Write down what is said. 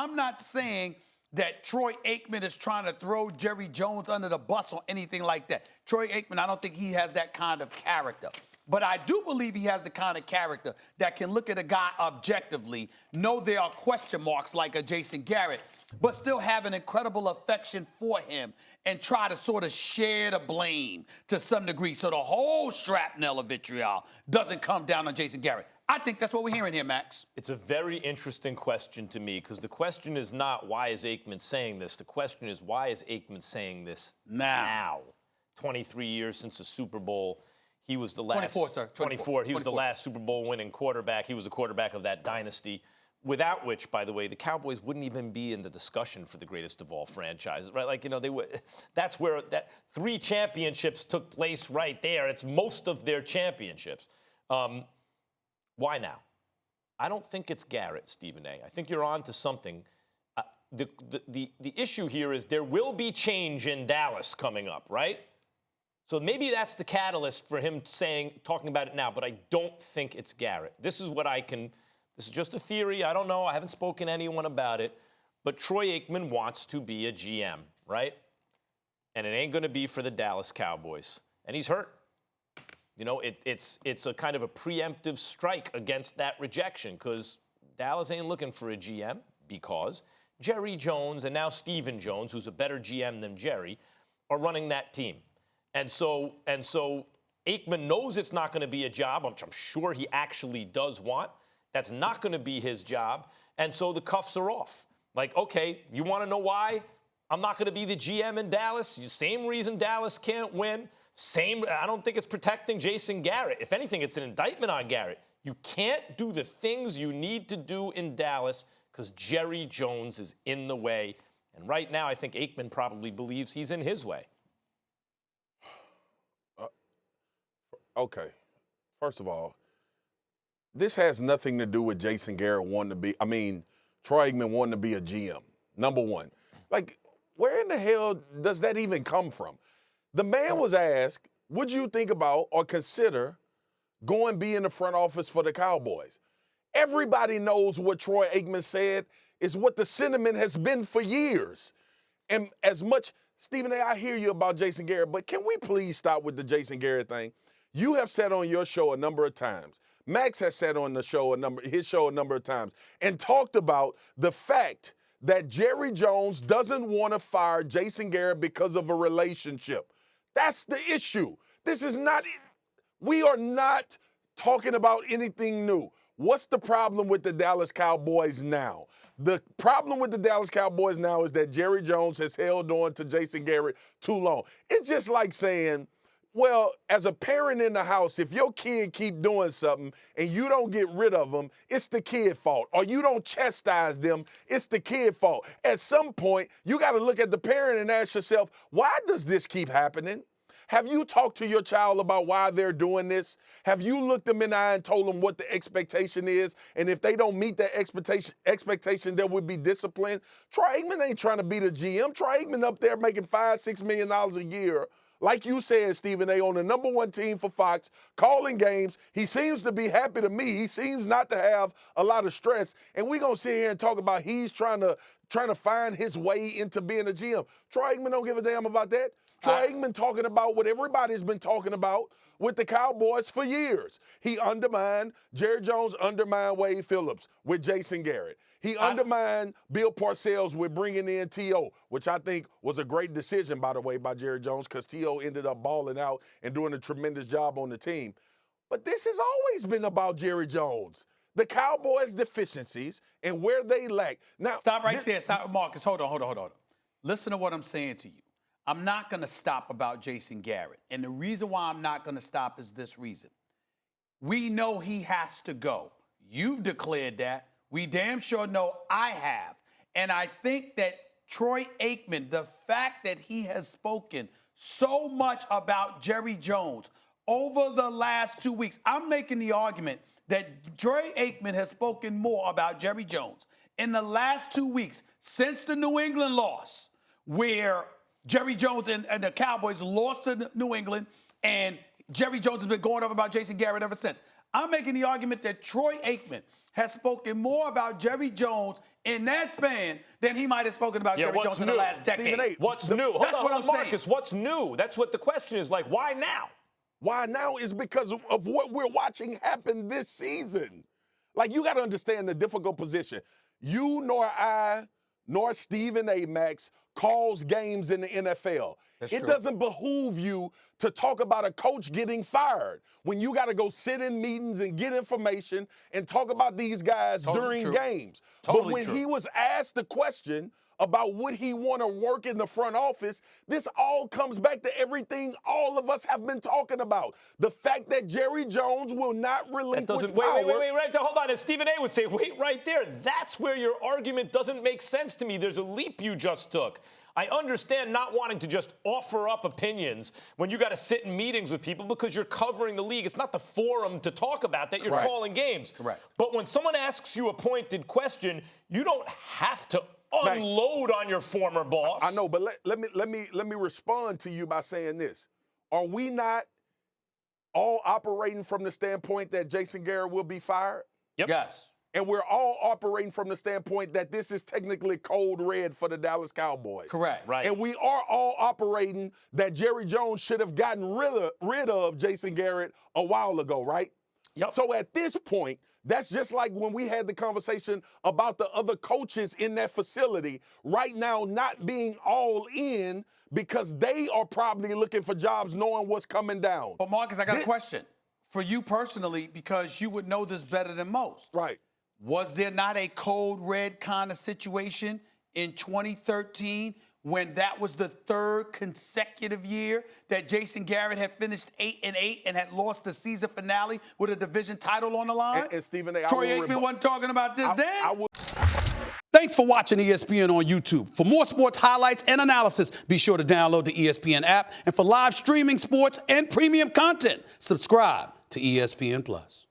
I'm not saying that Troy Aikman is trying to throw Jerry Jones under the bus or anything like that. Troy Aikman, I don't think he has that kind of character. But I do believe he has the kind of character that can look at a guy objectively, know there are question marks like a Jason Garrett, but still have an incredible affection for him and try to sort of share the blame to some degree so the whole shrapnel of vitriol doesn't come down on Jason Garrett. I think that's what we're hearing here, Max. It's a very interesting question to me because the question is not why is Aikman saying this. The question is why is Aikman saying this now? 23 years since the Super Bowl. He was the last 24, sir. 24. He was the last Super Bowl winning quarterback. He was the quarterback of that dynasty, without which, by the way, the Cowboys wouldn't even be in the discussion for the greatest of all franchises, right? Like, they would. That's where that 3 championships took place right there. It's most of their championships. Why now? I don't think it's Garrett, Stephen A. I think you're on to something. The issue here is there will be change in Dallas coming up, right? So maybe that's the catalyst for him talking about it now, but I don't think it's Garrett. This is just a theory. I don't know. I haven't spoken to anyone about it. But Troy Aikman wants to be a GM, right? And it ain't going to be for the Dallas Cowboys. And he's hurt. It's a kind of a preemptive strike against that rejection because Dallas ain't looking for a GM because Jerry Jones and now Stephen Jones, who's a better GM than Jerry, are running that team. And so Aikman knows it's not going to be a job, which I'm sure he actually does want. That's not going to be his job. And so the cuffs are off. Like, okay, you want to know why I'm not going to be the GM in Dallas? Same reason Dallas can't win. I don't think it's protecting Jason Garrett. If anything, it's an indictment on Garrett. You can't do the things you need to do in Dallas because Jerry Jones is in the way. And right now, I think Aikman probably believes he's in his way. Okay. First of all, this has nothing to do with Jason Garrett Troy Aikman wanting to be a GM, number one. Like, where in the hell does that even come from? The man was asked, would you think about or consider be in the front office for the Cowboys? Everybody knows what Troy Aikman said is what the sentiment has been for years. And as much, Stephen A., I hear you about Jason Garrett, but can we please stop with the Jason Garrett thing? You have said on your show a number of times, Max has said on his show a number of times, and talked about the fact that Jerry Jones doesn't want to fire Jason Garrett because of a relationship. That's the issue. We are not talking about anything new. What's the problem with the Dallas Cowboys now? The problem with the Dallas Cowboys now is that Jerry Jones has held on to Jason Garrett too long. It's just like saying, well, as a parent in the house, if your kid keep doing something and you don't get rid of them, it's the kid's fault. Or you don't chastise them, it's the kid's fault. At some point, you got to look at the parent and ask yourself, why does this keep happening? Have you talked to your child about why they're doing this? Have you looked them in the eye and told them what the expectation is? And if they don't meet that expectation, there would be discipline. Troy Aikman ain't trying to be the GM. Troy Aikman up there making $5-6 million a year. Like you said, Stephen A., on the number 1 team for Fox, calling games. He seems to be happy to me. He seems not to have a lot of stress. And we're going to sit here and talk about he's trying to find his way into being a GM. Troy Aikman don't give a damn about that. Troy Aikman talking about what everybody's been talking about with the Cowboys for years. Jerry Jones undermined Wade Phillips with Jason Garrett. He undermined Bill Parcells with bringing in T.O., which I think was a great decision, by the way, by Jerry Jones, because T.O. ended up balling out and doing a tremendous job on the team. But this has always been about Jerry Jones, the Cowboys' deficiencies and where they lack. Now, stop right there. Stop, Marcus. Hold on. Listen to what I'm saying to you. I'm not going to stop about Jason Garrett. And the reason why I'm not going to stop is this reason. We know he has to go. You've declared that. We damn sure know I have. And I think that Troy Aikman, the fact that he has spoken so much about Jerry Jones over the last 2 weeks, I'm making the argument that Troy Aikman has spoken more about Jerry Jones in the last 2 weeks since the New England loss, where Jerry Jones and the Cowboys lost to New England, and Jerry Jones has been going off about Jason Garrett ever since. I'm making the argument that Troy Aikman has spoken more about Jerry Jones in that span than he might have spoken about Jerry Jones in the last decade. Stephen A., What's new? That's what I'm saying. Marcus, what's new? That's what the question is. Like, why now? Why now is because of what we're watching happen this season. Like, you got to understand the difficult position. You nor I nor Stephen A. Max calls games in the NFL. That's it true. doesn't behoove you to talk about a coach getting fired when you got to go sit in meetings and get information and talk about these guys Totally during true. games. Totally but when true. he was asked the question about would he want to work in the front office, this all comes back to everything all of us have been talking about. The fact that Jerry Jones will not relinquish power. Wait, right there. Hold on. As Stephen A. would say, wait right there. That's where your argument doesn't make sense to me. There's a leap you just took. I understand not wanting to just offer up opinions when you got to sit in meetings with people because you're covering the league. It's not the forum to talk about that. You're Correct. calling games. Correct. But when someone asks you a pointed question, you don't have to unload on your former boss. I know, but let me respond to you by saying this. Are we not all operating from the standpoint that Jason Garrett will be fired? Yep. Yes. And we're all operating from the standpoint that this is technically code red for the Dallas Cowboys. Correct. Right. And we are all operating that Jerry Jones should have gotten rid of Jason Garrett a while ago, right? Yep. So at this point, that's just like when we had the conversation about the other coaches in that facility right now not being all in because they are probably looking for jobs knowing what's coming down. But Marcus, I got a question for you personally because you would know this better than most. Right. Was there not a code red kind of situation in 2013 when that was the third consecutive year that Jason Garrett had finished 8-8 and had lost the season finale with a division title on the line? And Stephen A., Troy Aikman wasn't talking about this then? Thanks for watching ESPN on YouTube. For more sports highlights and analysis, be sure to download the ESPN app. And for live streaming sports and premium content, subscribe to ESPN+.